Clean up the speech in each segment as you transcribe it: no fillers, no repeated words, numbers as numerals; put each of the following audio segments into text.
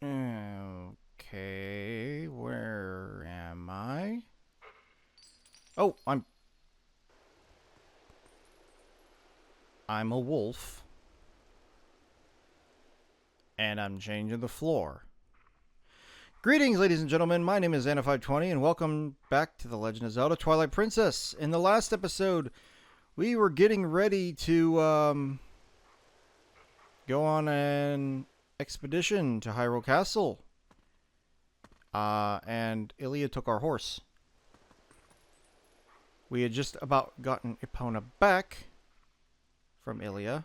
Okay, where am I? Oh, I'm a wolf. And I'm chained to the floor. Greetings, ladies and gentlemen. My name is Anna520, and welcome back to The Legend of Zelda Twilight Princess. In the last episode, we were getting ready to go on an expedition to Hyrule Castle. And Ilia took our horse. We had just about gotten Epona back from Ilia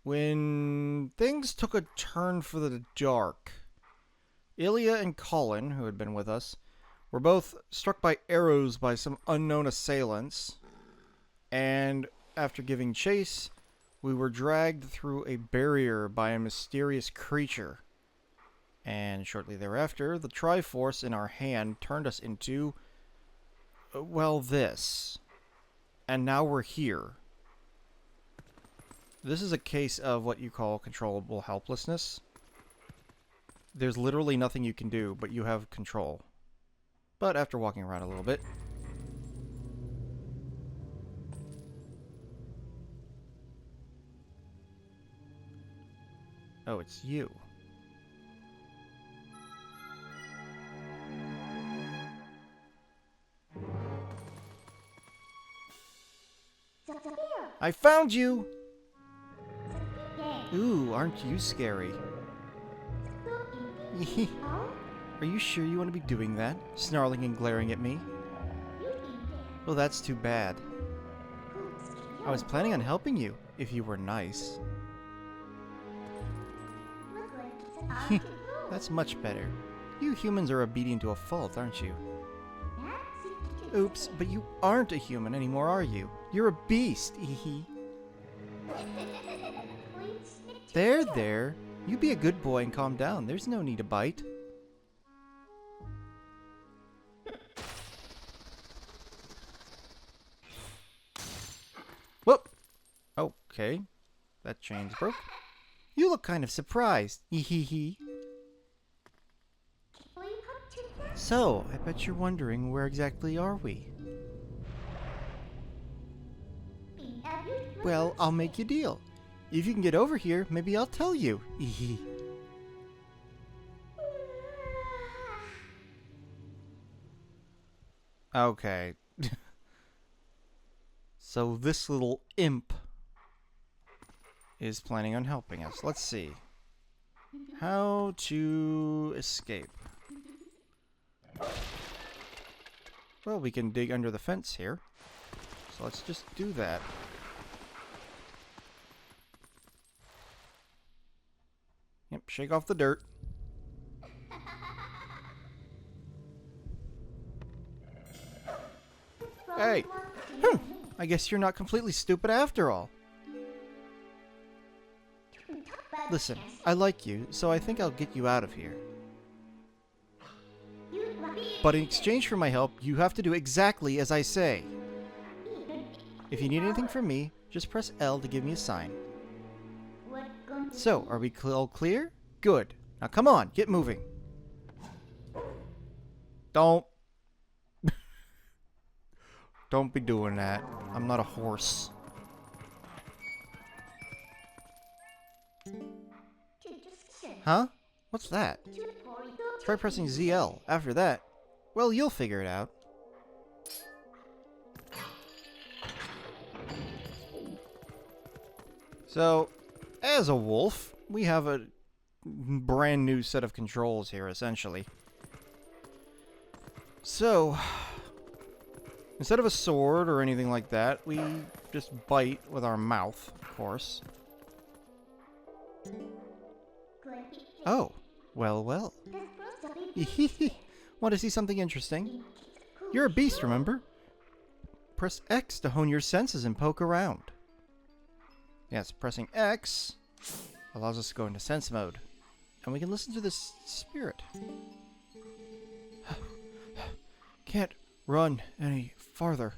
when things took a turn for the dark. Ilia and Colin, who had been with us, were both struck by arrows by some unknown assailants, and after giving chase, we were dragged through a barrier by a mysterious creature. And shortly thereafter, the Triforce in our hand turned us into, well, this. And now we're here. This is a case of what you call controllable helplessness. There's literally nothing you can do, but you have control. But after walking around a little bit... Oh, it's you. I found you! Ooh, aren't you scary? Are you sure you want to be doing that? Snarling and glaring at me? Well, that's too bad. I was planning on helping you, if you were nice. That's much better. You humans are obedient to a fault, aren't you? Oops, but you aren't a human anymore, are you? You're a beast, eehee. There. You be a good boy and calm down. There's no need to bite. Whoop! Okay. That chain's broke. You look kind of surprised, eehee. So, I bet you're wondering where exactly are we? Well, I'll make you a deal. If you can get over here, maybe I'll tell you. Okay. So this little imp is planning on helping us. Let's see. How to escape. Well, we can dig under the fence here. So let's just do that. Yep, shake off the dirt. Hey! I guess you're not completely stupid after all. Listen, I like you, so I think I'll get you out of here. But in exchange for my help, you have to do exactly as I say. If you need anything from me, just press L to give me a sign. So, are we all clear? Good. Now come on, get moving. Don't be doing that. I'm not a horse. Huh? What's that? Try pressing ZL. After that, well, you'll figure it out. So, as a wolf, we have a brand new set of controls here, essentially. So, instead of a sword or anything like that, we just bite with our mouth, of course. Oh, well. Want to see something interesting? You're a beast, remember? Press X to hone your senses and poke around. Yes, pressing X allows us to go into sense mode. And we can listen to this spirit. Can't run any farther.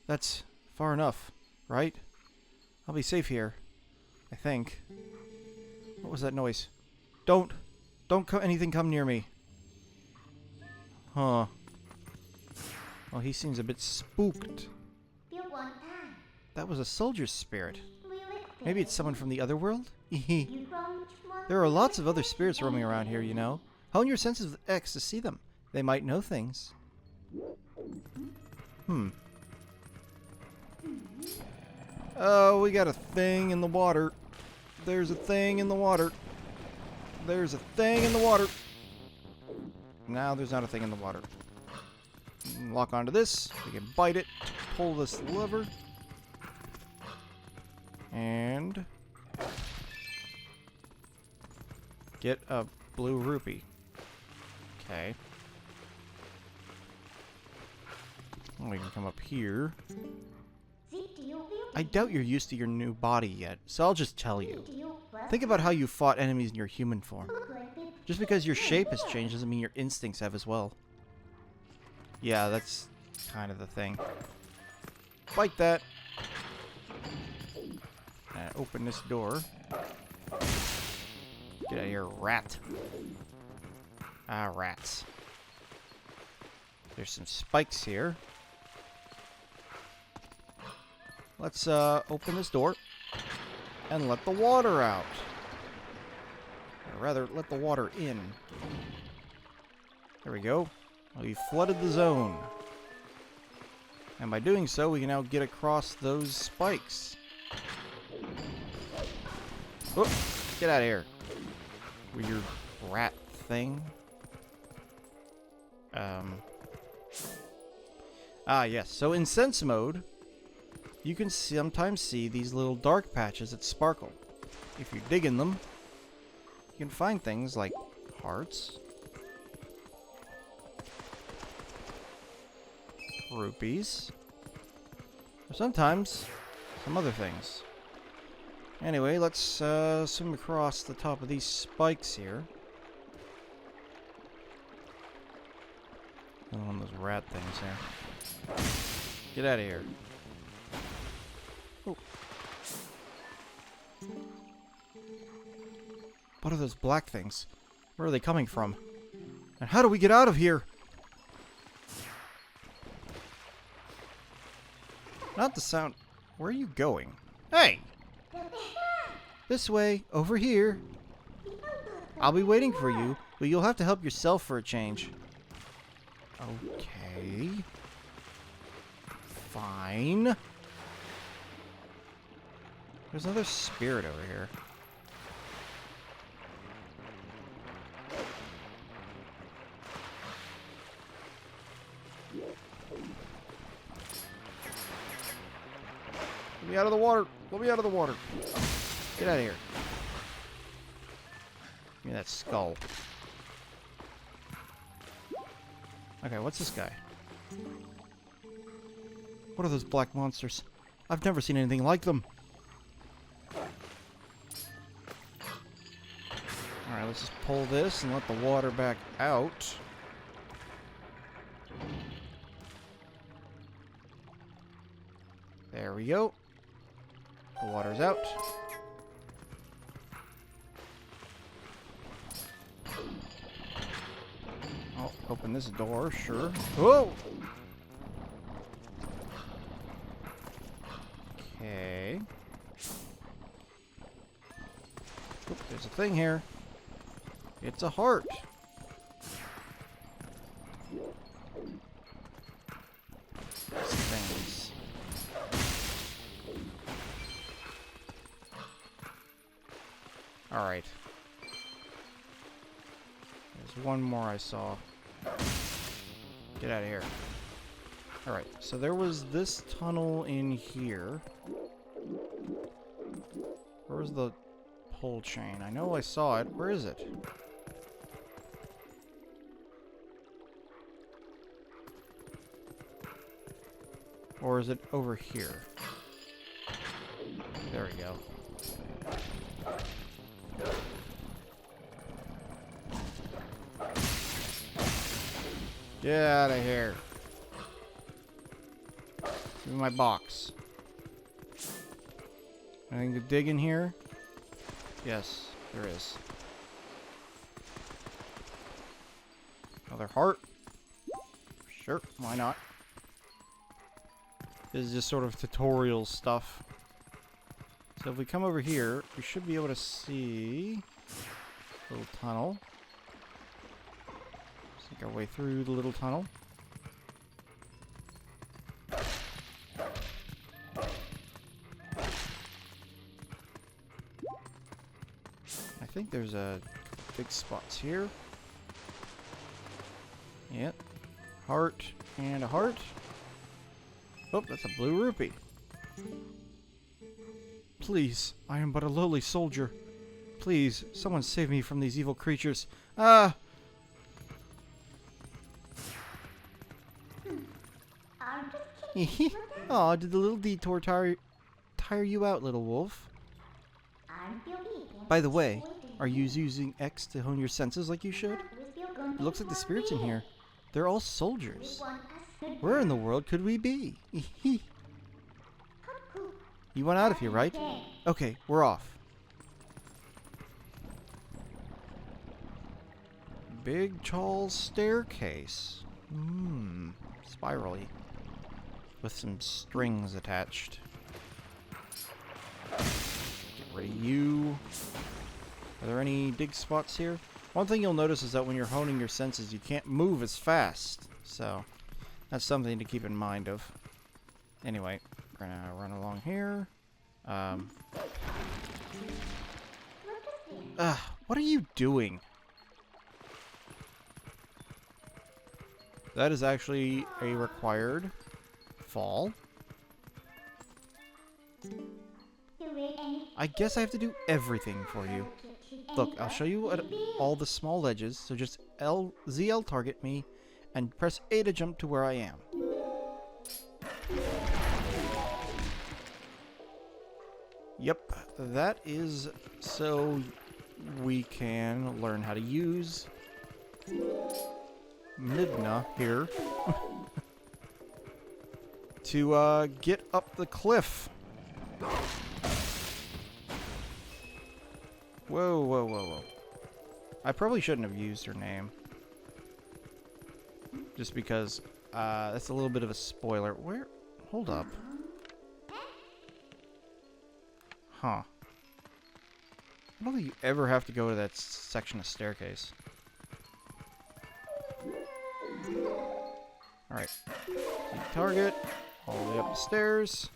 That's far enough, right? I'll be safe here. I think. What was that noise? Don't Don't anything come near me. Huh. Well, he seems a bit spooked. That was a soldier's spirit. Maybe it's someone from the other world? There are lots of other spirits roaming around here, you know. Hone your senses with X to see them. They might know things. Oh, we got a thing in the water. There's a thing in the water. There's a thing in the water. Now there's not a thing in the water. Lock onto this. We can bite it. Pull this lever. And get a blue rupee. Okay. We can come up here. I doubt you're used to your new body yet, so I'll just tell you. Think about how you fought enemies in your human form. Just because your shape has changed doesn't mean your instincts have as well. Yeah, that's kind of the thing. Bite that. And open this door. Get out of here, rat. Ah, rats. There's some spikes here. Let's open this door and let the water out. Or rather, let the water in. There we go. We flooded the zone. And by doing so, we can now get across those spikes. Oh, get out of here. Weird rat thing. Ah, yes. So in sense mode, you can sometimes see these little dark patches that sparkle. If you dig in them, you can find things like hearts, rupees, or sometimes some other things. Anyway, let's swim across the top of these spikes here. Another one of those rat things here. Get out of here. Oh. What are those black things? Where are they coming from? And how do we get out of here? Not the sound. Where are you going? Hey! This way, over here. I'll be waiting for you, but you'll have to help yourself for a change. Okay. Fine. There's another spirit over here. Let me out of the water. Let me out of the water. Get out of here. Give me that skull. Okay, what's this guy? What are those black monsters? I've never seen anything like them. Alright, let's just pull this and let the water back out. There we go. The water's out. Oh, open this door, sure. Whoa! Okay. Oop, there's a thing here. It's a heart. Things. Alright. There's one more I saw. Get out of here. Alright, so there was this tunnel in here. Where's the pole chain? I know I saw it. Where is it? Or is it over here? There we go. Get out of here. Give me my box. Anything to dig in here? Yes, there is. Another heart. Sure, why not? This is just sort of tutorial stuff. So if we come over here, we should be able to see a little tunnel. Sneak our way through the little tunnel. I think there's a big spots here. Yep. Heart and a heart. Oh, that's a blue rupee. Please, I am but a lowly soldier. Please, someone save me from these evil creatures. Ah! Aw, did the little detour tire you out, little wolf? By the way, are you using X to hone your senses like you should? It looks like the spirits in here. They're all soldiers. Where in the world could we be? You want out of here, right? Okay, we're off. Big tall staircase. Spirally. With some strings attached. Get rid of you. Are there any dig spots here? One thing you'll notice is that when you're honing your senses, you can't move as fast. So, that's something to keep in mind of. Anyway, we're gonna run along here. What are you doing? That is actually a required fall. I guess I have to do everything for you. Look, I'll show you at all the small ledges, so just ZL target me, and press A to jump to where I am. Yep, that is so we can learn how to use Midna here to get up the cliff. Whoa, whoa, whoa, whoa. I probably shouldn't have used her name. Just because that's a little bit of a spoiler. Where? Hold up. Huh. I don't think you ever have to go to that section of staircase. Alright. Target. All the way up the stairs.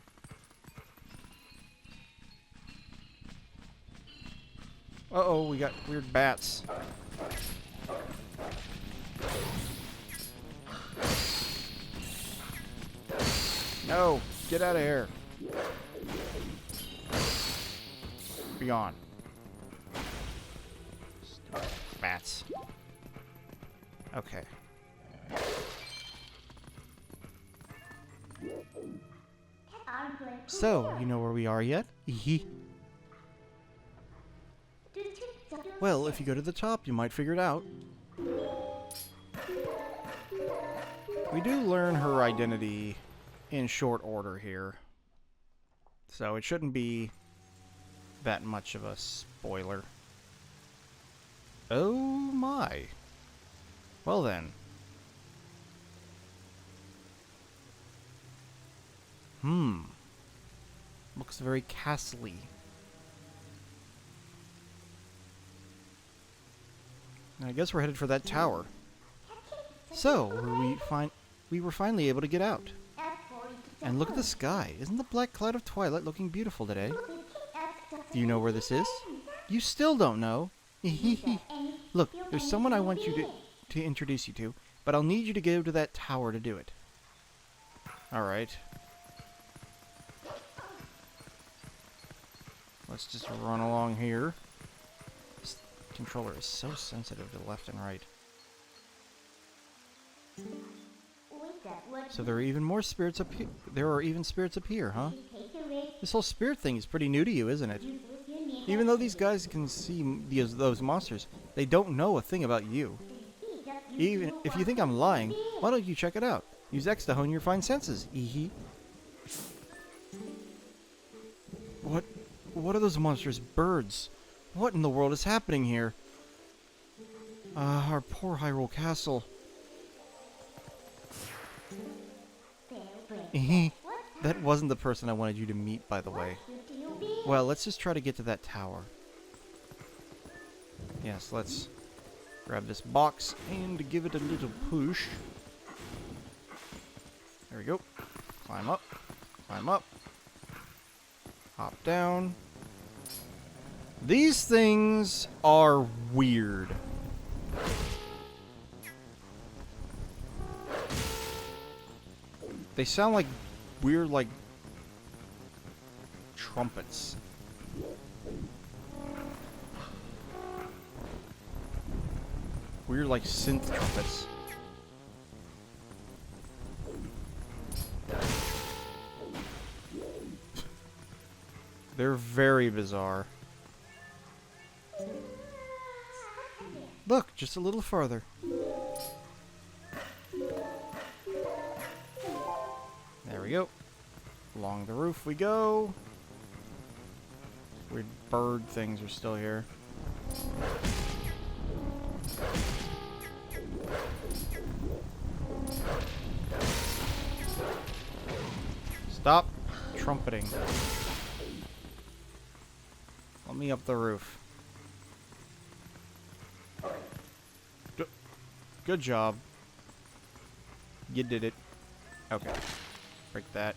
Uh-oh, we got weird bats. No! Get out of here! Be gone. Bats. Okay. So, you know where we are yet? Well, if you go to the top, you might figure it out. We do learn her identity in short order here. So it shouldn't be that much of a spoiler. Oh my. Well then. Looks very castle-y. I guess we're headed for that tower. So, we were finally able to get out. And look at the sky. Isn't the black cloud of Twilight looking beautiful today? Do you know where this is? You still don't know? Look, there's someone I want you to introduce you to, but I'll need you to go to that tower to do it. Alright. Let's just run along here. This controller is so sensitive to left and right. So there are even more spirits up here. There are even spirits up here, huh? This whole spirit thing is pretty new to you, isn't it? Even though these guys can see those monsters, they don't know a thing about you. Even if you think I'm lying, why don't you check it out? Use X to hone your fine senses. What are those monstrous birds? What in the world is happening here? Our poor Hyrule Castle. That wasn't the person I wanted you to meet, by the way. Well, let's just try to get to that tower. Yes, let's grab this box and give it a little push. There we go. Climb up. Climb up. Hop down. These things are weird. They sound like weird, like, trumpets. Weird, like, synth trumpets. They're very bizarre. Look, just a little further. There we go. Along the roof we go. Weird bird things are still here. Stop trumpeting. Let me up the roof. Good job. You did it. Okay. Break that.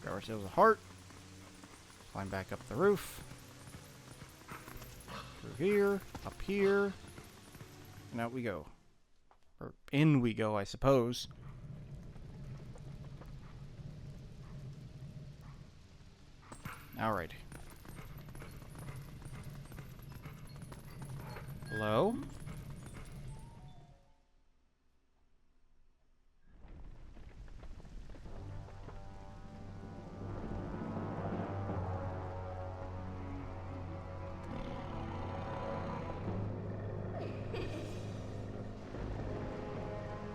Grab ourselves a heart. Climb back up the roof. Through here. Up here. And out we go. Or in we go, I suppose. Alright. Hello?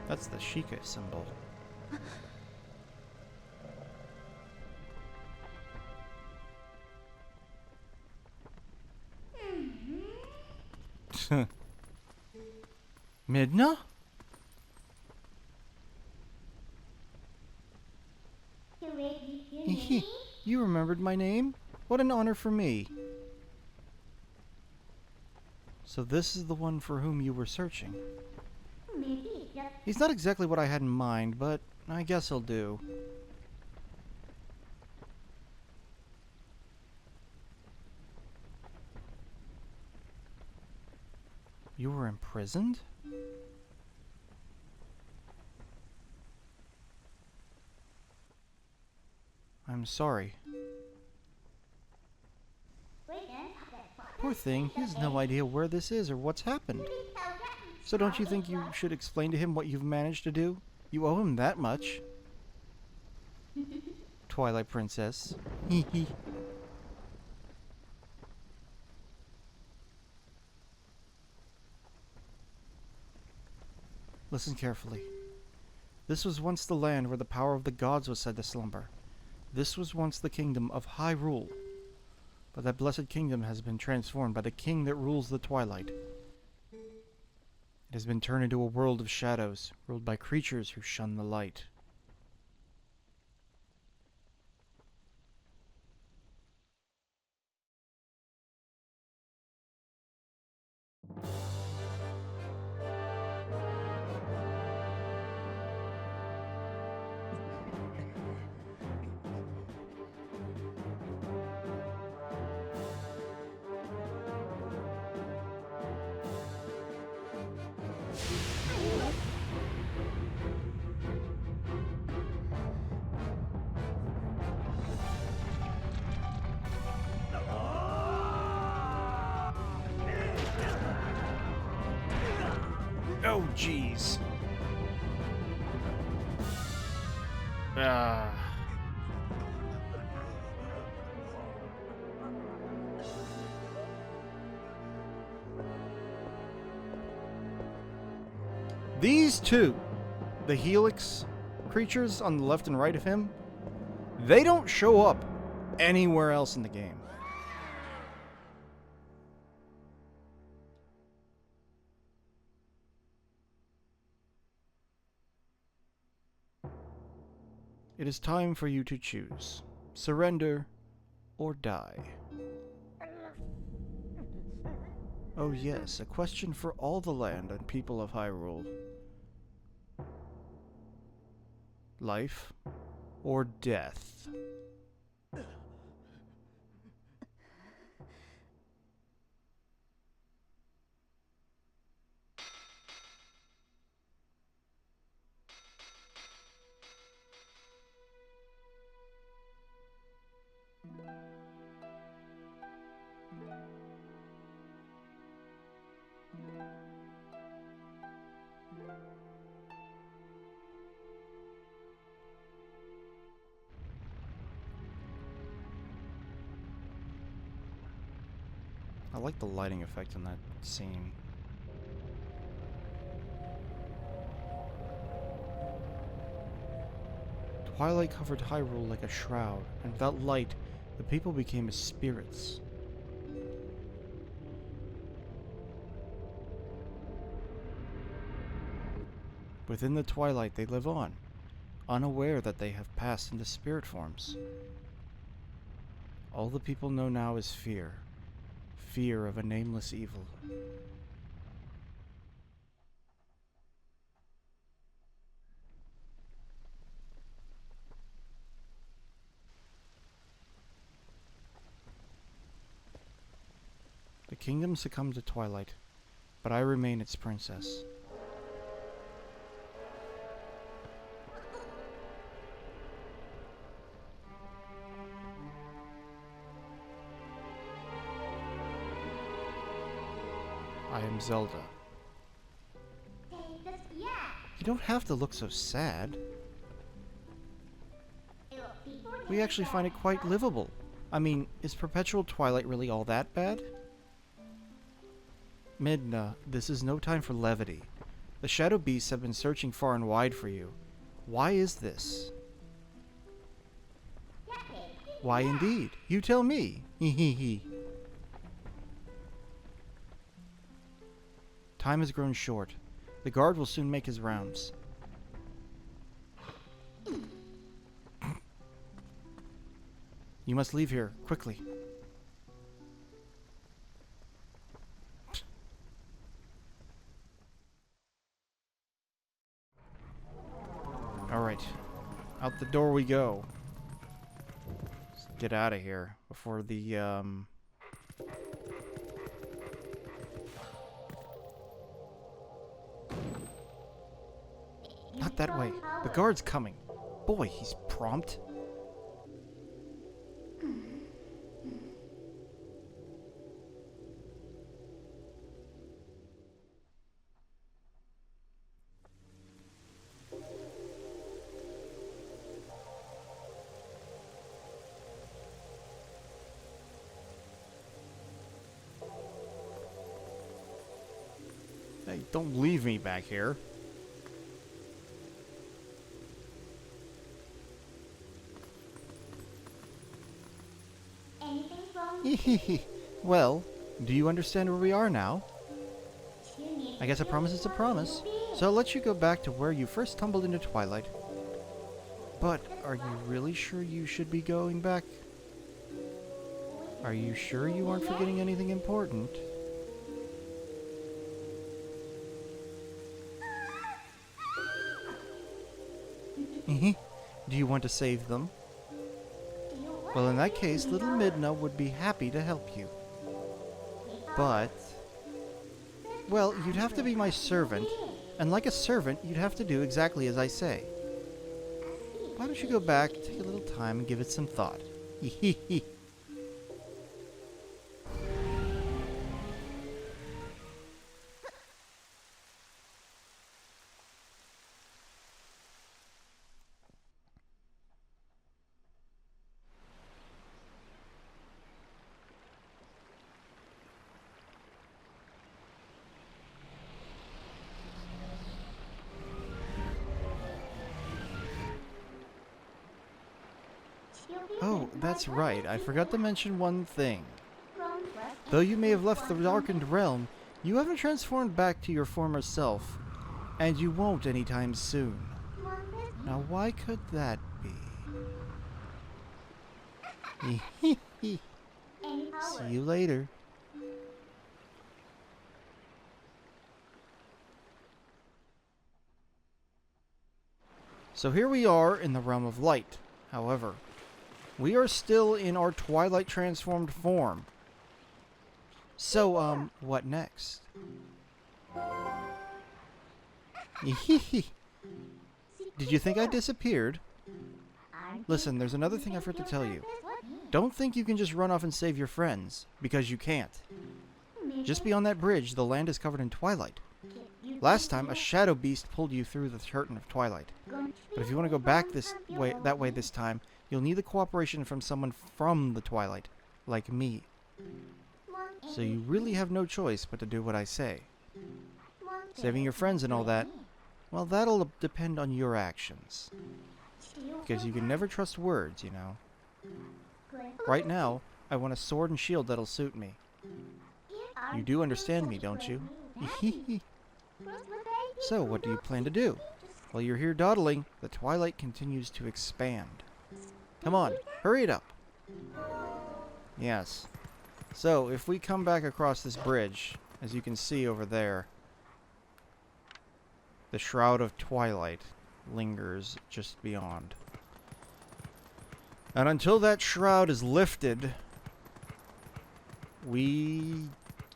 That's the Sheikah symbol. Midna? You remembered my name? What an honor for me. So this is the one for whom you were searching. He's not exactly what I had in mind, but I guess he'll do. You were imprisoned? I'm sorry. Poor thing, he has no idea where this is or what's happened. So don't you think you should explain to him what you've managed to do? You owe him that much. Twilight Princess. Hee. Listen carefully. This was once the land where the power of the gods was said to slumber. This was once the kingdom of Hyrule. But that blessed kingdom has been transformed by the king that rules the Twilight. It has been turned into a world of shadows, ruled by creatures who shun the light. Oh, jeez. These two, the Helix creatures on the left and right of him, they don't show up anywhere else in the game. It is time for you to choose. Surrender or die. Oh yes, a question for all the land and people of Hyrule. Life or death? I like the lighting effect in that scene. Twilight covered Hyrule like a shroud, and without light, the people became as spirits. Within the twilight they live on, unaware that they have passed into spirit forms. All the people know now is fear. Fear of a nameless evil. The kingdom succumbed to Twilight, but I remain its princess. I am Zelda. You don't have to look so sad. We actually find it quite livable. I mean, is perpetual twilight really all that bad? Midna, this is no time for levity. The shadow beasts have been searching far and wide for you. Why is this? Why indeed? You tell me. Hee. Time has grown short. The guard will soon make his rounds. You must leave here, quickly. Alright. Out the door we go. Let's get out of here before the, Not that way. The guard's coming. Boy, he's prompt. Hey, don't leave me back here. Well, do you understand where we are now? I guess a promise is a promise, so I'll let you go back to where you first tumbled into Twilight. But are you really sure you should be going back? Are you sure you aren't forgetting anything important? Do you want to save them? Well, in that case, little Midna would be happy to help you. But... well, you'd have to be my servant, and like a servant, you'd have to do exactly as I say. Why don't you go back, take a little time, and give it some thought? Oh, that's right. I forgot to mention one thing. Though you may have left the darkened realm, you haven't transformed back to your former self, and you won't anytime soon. Now, why could that be? See you later. So here we are in the realm of light. However, we are still in our Twilight transformed form. So, what next? Did you think I disappeared? Listen, there's another thing I forgot to tell you. Don't think you can just run off and save your friends, because you can't. Just beyond that bridge, the land is covered in twilight. Last time, a shadow beast pulled you through the curtain of twilight. But if you want to go back that way this time, you'll need the cooperation from someone from the twilight, like me. So you really have no choice but to do what I say. Saving your friends and all that, well, that'll depend on your actions. Because you can never trust words, you know. Right now, I want a sword and shield that'll suit me. You do understand me, don't you? So, what do you plan to do? While you're here dawdling, the twilight continues to expand. Come on, hurry it up. Yes. So, if we come back across this bridge, as you can see over there, the Shroud of Twilight lingers just beyond. And until that shroud is lifted, we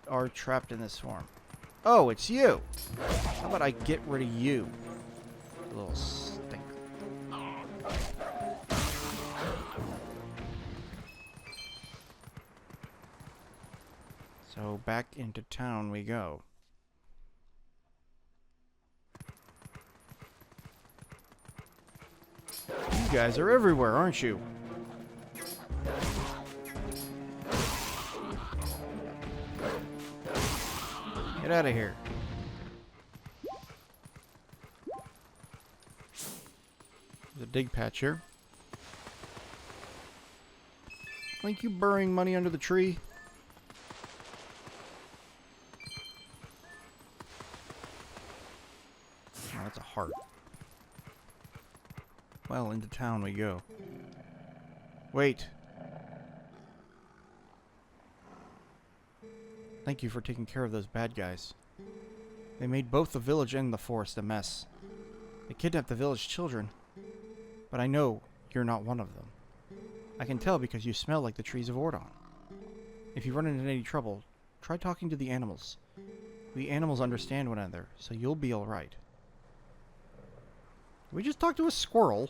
are trapped in this form. Oh, it's you! How about I get rid of you? Little stinker. So back into town we go. You guys are everywhere, aren't you? Get out of here. There's a dig patch here. Like you burying money under the tree. Oh, that's a heart. Well, into town we go. Wait. Thank you for taking care of those bad guys. They made both the village and the forest a mess. They kidnapped the village children. But I know you're not one of them. I can tell because you smell like the trees of Ordon. If you run into any trouble, try talking to the animals. The animals understand one another, so you'll be alright. We just talked to a squirrel.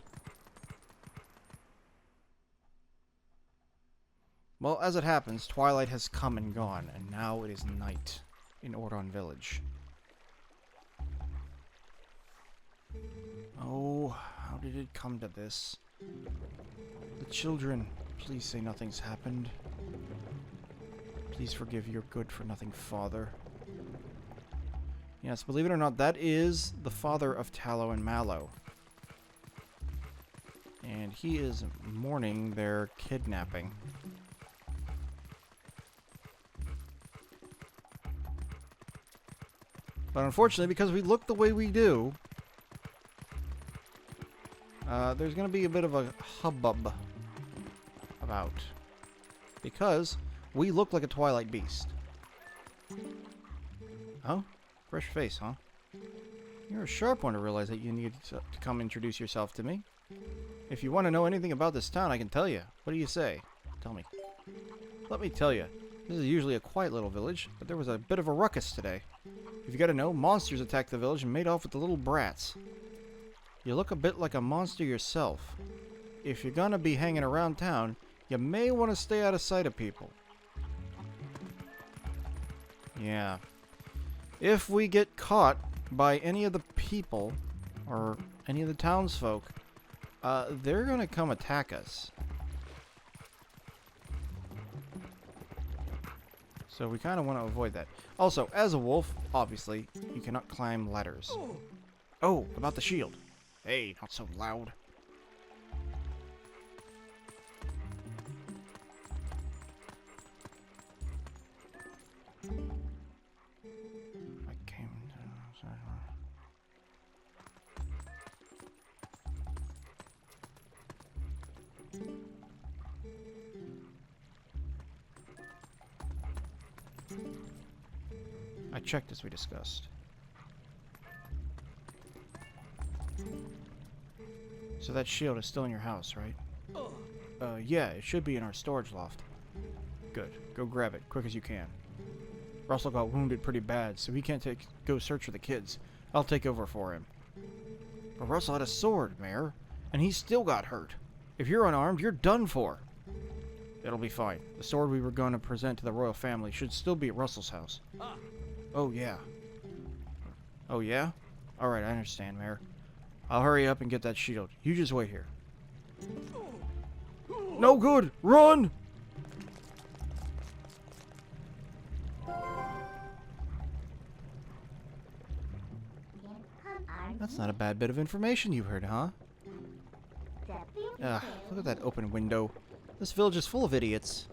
Well, as it happens, twilight has come and gone, and now it is night in Ordon Village. Oh, how did it come to this? The children, please say nothing's happened. Please forgive your good-for-nothing father. Yes, believe it or not, that is the father of Tallow and Mallow. And he is mourning their kidnapping. But unfortunately, because we look the way we do, there's going to be a bit of a hubbub about. Because we look like a Twilight beast. Oh? Fresh face, huh? You're a sharp one to realize that you need to come introduce yourself to me. If you want to know anything about this town, I can tell you. What do you say? Tell me. Let me tell you. This is usually a quiet little village, but there was a bit of a ruckus today. If you gotta know, monsters attacked the village and made off with the little brats. You look a bit like a monster yourself. If you're gonna be hanging around town, you may want to stay out of sight of people. Yeah. If we get caught by any of the people, or any of the townsfolk, they're gonna come attack us. So we kind of want to avoid that. Also, as a wolf, obviously, you cannot climb ladders. Oh, about the shield. Hey, not so loud. I came to... I checked as we discussed. So that shield is still in your house, right? Yeah, it should be in our storage loft. Good. Go grab it, quick as you can. Russell got wounded pretty bad, so he can't go search for the kids. I'll take over for him. But Russell had a sword, Mayor, and he still got hurt. If you're unarmed, you're done for. It'll be fine. The sword we were going to present to the royal family should still be at Russell's house. Oh, yeah. Oh, yeah? Alright, I understand, Mayor. I'll hurry up and get that shield. You just wait here. No good! Run! That's not a bad bit of information you heard, huh? Look at that open window. This village is full of idiots.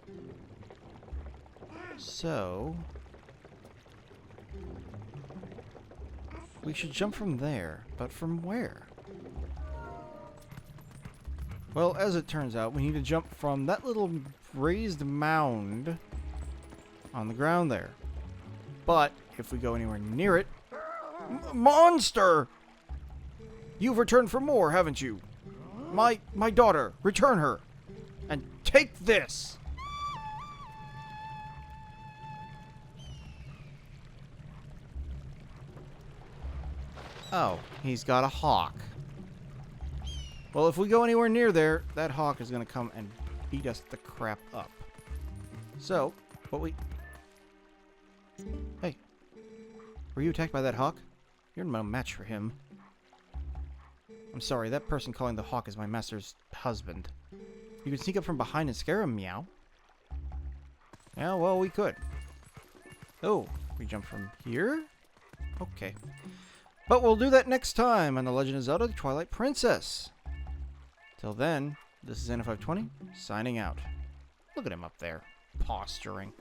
So... we should jump from there, but from where? Well, as it turns out, we need to jump from that little raised mound on the ground there. But if we go anywhere near it... Monster! You've returned for more, haven't you? My daughter, return her. And take this! Oh, he's got a hawk. Well, if we go anywhere near there, that hawk is going to come and beat us the crap up. So, Hey. Were you attacked by that hawk? You're no match for him. I'm sorry, that person calling the hawk is my master's husband. You could sneak up from behind and scare him, meow. Yeah, well, we could. Oh, we jump from here? Okay. But we'll do that next time on The Legend of Zelda: The Twilight Princess. Till then, this is N520, signing out. Look at him up there, posturing.